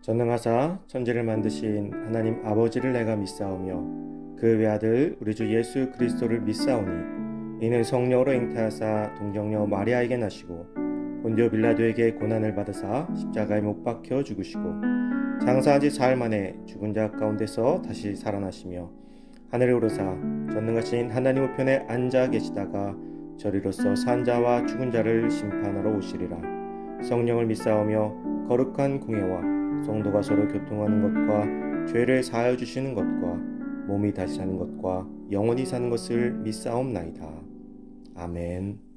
전능하사 천지를 만드신 하나님 아버지를 내가 믿사오며 그 외아들 우리 주 예수 그리스도를 믿사오니 이는 성령으로 잉태하사 동정녀 마리아에게 나시고 본디오 빌라도에게 고난을 받으사 십자가에 못 박혀 죽으시고 장사한 지 사흘 만에 죽은 자 가운데서 다시 살아나시며 하늘에 오르사 전능하신 하나님 우편에 앉아 계시다가 저리로서 산 자와 죽은 자를 심판하러 오시리라. 성령을 믿사오며 거룩한 공예와 성도가 서로 교통하는 것과 죄를 사하여 주시는 것과 몸이 다시 사는 것과 영원히 사는 것을 믿사옵나이다. 아멘.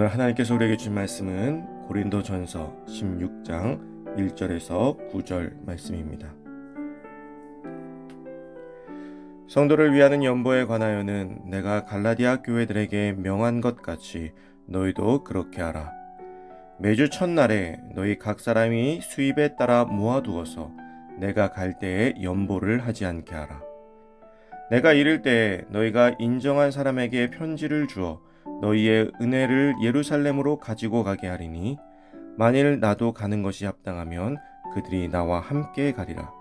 오늘 하나님께서 우리에게 주신 말씀은 고린도전서 16장 1절에서 9절 말씀입니다. 성도를 위하는 연보에 관하여는 내가 갈라디아 교회들에게 명한 것 같이 너희도 그렇게 하라. 매주 첫날에 너희 각 사람이 수입에 따라 모아두어서 내가 갈 때에 연보를 하지 않게 하라. 내가 이를 때에 너희가 인정한 사람에게 편지를 주어 너희의 은혜를 예루살렘으로 가지고 가게 하리니 만일 나도 가는 것이 합당하면 그들이 나와 함께 가리라.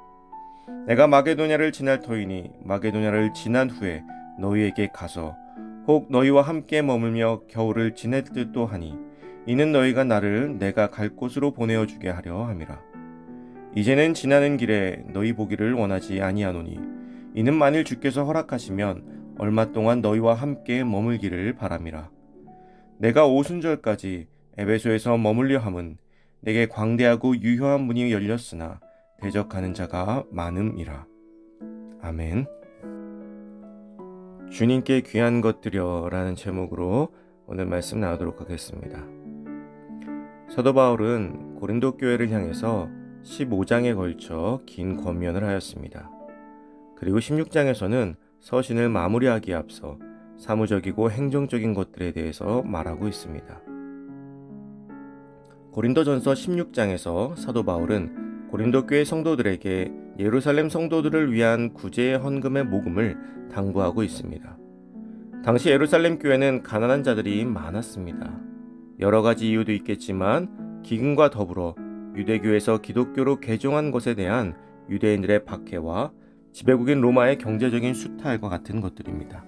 내가 마게도냐를 지날 터이니 마게도냐를 지난 후에 너희에게 가서 혹 너희와 함께 머물며 겨울을 지낼 듯도 하니 이는 너희가 나를 내가 갈 곳으로 보내어 주게 하려 함이라. 이제는 지나는 길에 너희 보기를 원하지 아니하노니 이는 만일 주께서 허락하시면 얼마 동안 너희와 함께 머물기를 바람이라. 내가 오순절까지 에베소에서 머물려 함은 내게 광대하고 유효한 문이 열렸으나 대적하는 자가 많음이라. 아멘. 주님께 귀한 것들여 라는 제목으로 오늘 말씀 나누도록 하겠습니다. 사도 바울은 고린도 교회를 향해서 15장에 걸쳐 긴 권면을 하였습니다. 그리고 16장에서는 서신을 마무리하기에 앞서 사무적이고 행정적인 것들에 대해서 말하고 있습니다. 고린도전서 16장에서 사도 바울은 고린도 교회 성도들에게 예루살렘 성도들을 위한 구제의 헌금의 모금을 당부하고 있습니다. 당시 예루살렘 교회는 가난한 자들이 많았습니다. 여러 가지 이유도 있겠지만 기근과 더불어 유대교에서 기독교로 개종한 것에 대한 유대인들의 박해와 지배국인 로마의 경제적인 수탈과 같은 것들입니다.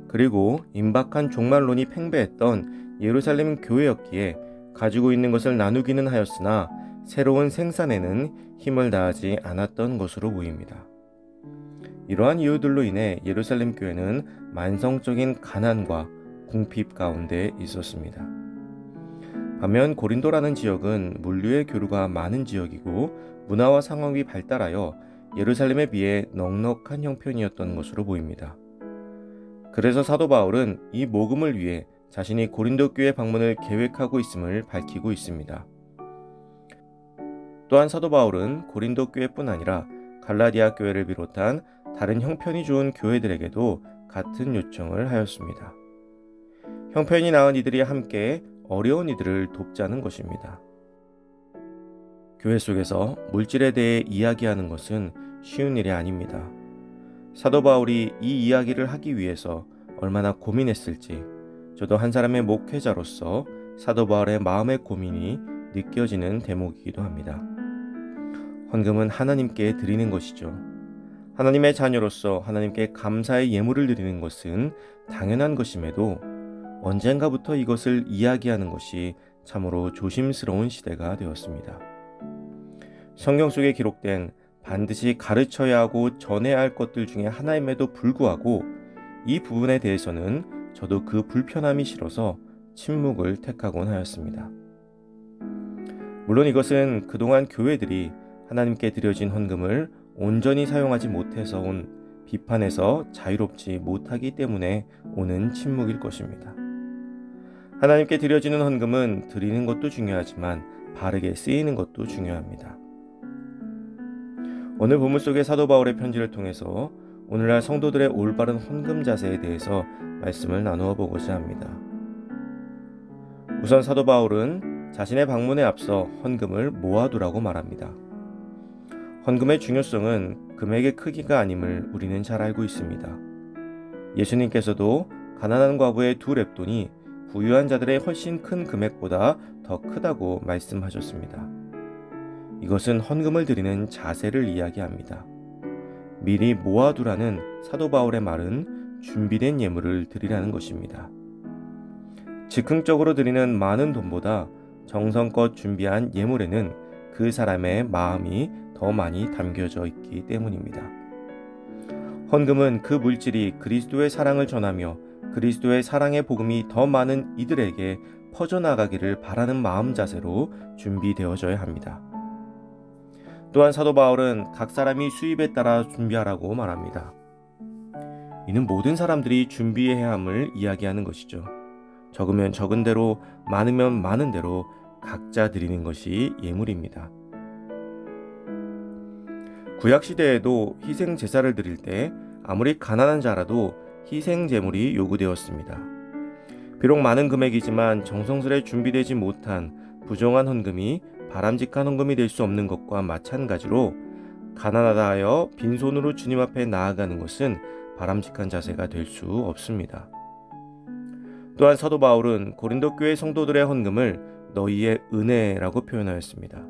그리고 임박한 종말론이 팽배했던 예루살렘 교회였기에 가지고 있는 것을 나누기는 하였으나 새로운 생산에는 힘을 다하지 않았던 것으로 보입니다. 이러한 이유들로 인해 예루살렘 교회는 만성적인 가난과 궁핍 가운데 있었습니다. 반면 고린도라는 지역은 물류의 교류가 많은 지역이고 문화와 상업이 발달하여 예루살렘에 비해 넉넉한 형편이었던 것으로 보입니다. 그래서 사도 바울은 이 모금을 위해 자신이 고린도 교회 방문을 계획하고 있음을 밝히고 있습니다. 또한 사도 바울은 고린도 교회뿐 아니라 갈라디아 교회를 비롯한 다른 형편이 좋은 교회들에게도 같은 요청을 하였습니다. 형편이 나은 이들이 함께 어려운 이들을 돕자는 것입니다. 교회 속에서 물질에 대해 이야기하는 것은 쉬운 일이 아닙니다. 사도 바울이 이 이야기를 하기 위해서 얼마나 고민했을지 저도 한 사람의 목회자로서 사도 바울의 마음의 고민이 느껴지는 대목이기도 합니다. 헌금은 하나님께 드리는 것이죠. 하나님의 자녀로서 하나님께 감사의 예물을 드리는 것은 당연한 것임에도 언젠가부터 이것을 이야기하는 것이 참으로 조심스러운 시대가 되었습니다. 성경 속에 기록된 반드시 가르쳐야 하고 전해야 할 것들 중에 하나임에도 불구하고 이 부분에 대해서는 저도 그 불편함이 싫어서 침묵을 택하곤 하였습니다. 물론 이것은 그동안 교회들이 하나님께 드려진 헌금을 온전히 사용하지 못해서 온 비판에서 자유롭지 못하기 때문에 오는 침묵일 것입니다. 하나님께 드려지는 헌금은 드리는 것도 중요하지만 바르게 쓰이는 것도 중요합니다. 오늘 본문 속의 사도 바울의 편지를 통해서 오늘날 성도들의 올바른 헌금 자세에 대해서 말씀을 나누어 보고자 합니다. 우선 사도 바울은 자신의 방문에 앞서 헌금을 모아두라고 말합니다. 헌금의 중요성은 금액의 크기가 아님을 우리는 잘 알고 있습니다. 예수님께서도 가난한 과부의 2렙돈이 부유한 자들의 훨씬 큰 금액보다 더 크다고 말씀하셨습니다. 이것은 헌금을 드리는 자세를 이야기합니다. 미리 모아두라는 사도 바울의 말은 준비된 예물을 드리라는 것입니다. 즉흥적으로 드리는 많은 돈보다 정성껏 준비한 예물에는 그 사람의 마음이 더 많이 담겨져 있기 때문입니다. 헌금은 그 물질이 그리스도의 사랑을 전하며 그리스도의 사랑의 복음이 더 많은 이들에게 퍼져나가기를 바라는 마음 자세로 준비되어져야 합니다. 또한 사도 바울은 각 사람이 수입에 따라 준비하라고 말합니다. 이는 모든 사람들이 준비해야 함을 이야기하는 것이죠. 적으면 적은 대로, 많으면 많은 대로 각자 드리는 것이 예물입니다. 구약시대에도 희생 제사를 드릴 때 아무리 가난한 자라도 희생 제물이 요구되었습니다. 비록 많은 금액이지만 정성스레 준비되지 못한 부정한 헌금이 바람직한 헌금이 될 수 없는 것과 마찬가지로 가난하다 하여 빈손으로 주님 앞에 나아가는 것은 바람직한 자세가 될 수 없습니다. 또한 사도 바울은 고린도 교회 성도들의 헌금을 너희의 은혜라고 표현하였습니다.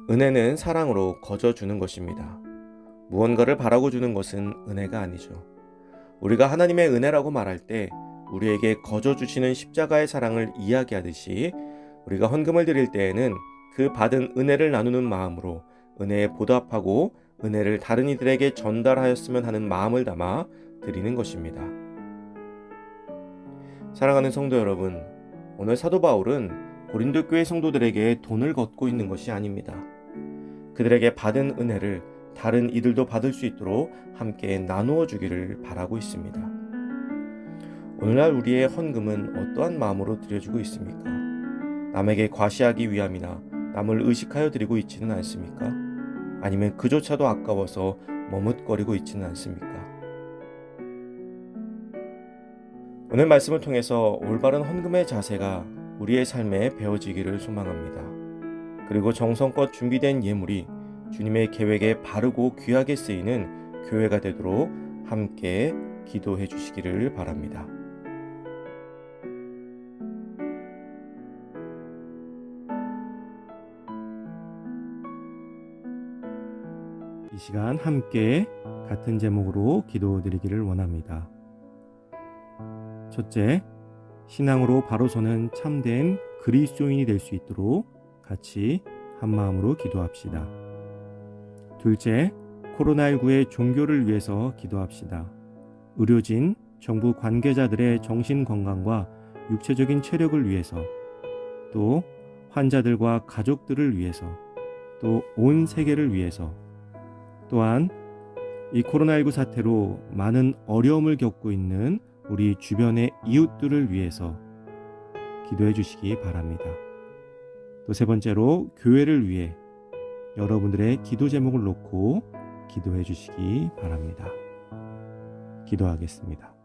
은혜는 사랑으로 거저주는 것입니다. 무언가를 바라고 주는 것은 은혜가 아니죠. 우리가 하나님의 은혜라고 말할 때 우리에게 거저주시는 십자가의 사랑을 이야기하듯이 우리가 헌금을 드릴 때에는 그 받은 은혜를 나누는 마음으로 은혜에 보답하고 은혜를 다른 이들에게 전달하였으면 하는 마음을 담아 드리는 것입니다. 사랑하는 성도 여러분, 오늘 사도 바울은 고린도 교회 성도들에게 돈을 걷고 있는 것이 아닙니다. 그들에게 받은 은혜를 다른 이들도 받을 수 있도록 함께 나누어 주기를 바라고 있습니다. 오늘날 우리의 헌금은 어떠한 마음으로 드려지고 있습니까? 남에게 과시하기 위함이나 남을 의식하여 드리고 있지는 않습니까? 아니면 그조차도 아까워서 머뭇거리고 있지는 않습니까? 오늘 말씀을 통해서 올바른 헌금의 자세가 우리의 삶에 배워지기를 소망합니다. 그리고 정성껏 준비된 예물이 주님의 계획에 바르고 귀하게 쓰이는 교회가 되도록 함께 기도해 주시기를 바랍니다. 이 시간 함께 같은 제목으로 기도드리기를 원합니다. 첫째, 신앙으로 바로 서는 참된 그리스도인이 될 수 있도록 같이 한마음으로 기도합시다. 둘째, 코로나19의 종교를 위해서 기도합시다. 의료진, 정부 관계자들의 정신건강과 육체적인 체력을 위해서, 또 환자들과 가족들을 위해서, 또 온 세계를 위해서, 또한 이 코로나19 사태로 많은 어려움을 겪고 있는 우리 주변의 이웃들을 위해서 기도해 주시기 바랍니다. 또 세 번째로 교회를 위해 여러분들의 기도 제목을 놓고 기도해 주시기 바랍니다. 기도하겠습니다.